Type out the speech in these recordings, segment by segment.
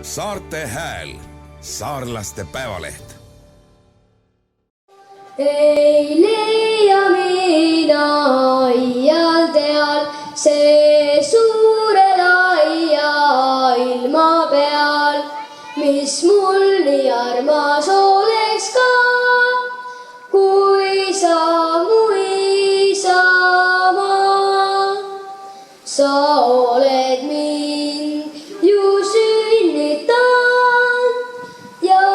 Saarte Hääl, saarlaste päevaleht. Ei leia mina aial teal, see suure laia ilma peal, mis mul nii armas oleks ka, kui sa mu isamaa. Sa oled mind ju sünnitanud ja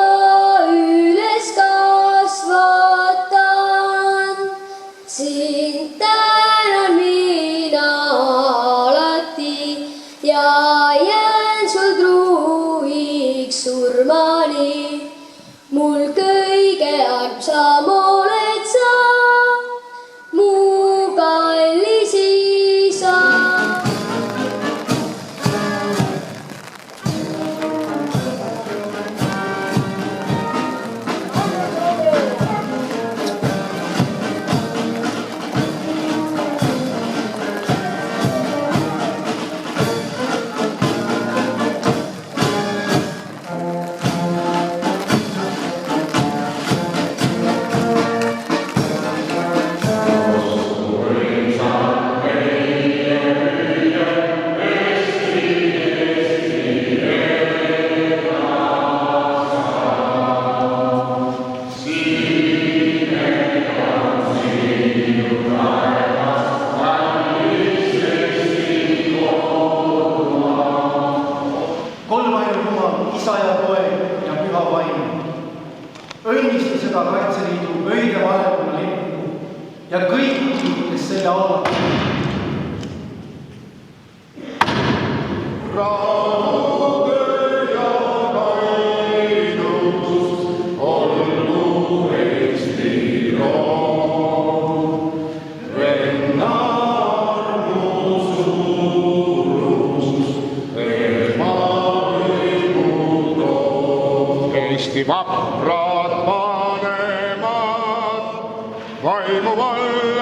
üles kasvatanud. Sind tänan mina alati ja jään sul truuiks surmani. Mul kõige armsam oled sa, mu kallis isa. Isa ja Poeg ja Püha Vaim, õnnista seda Kaitseliidu öide valguna lippu ja kõiki, kes selle auvavad. Rahude ja kainus olgu Eesti roon, venna armus suurus, Eesti vaprad vanemad, vaimu valmid.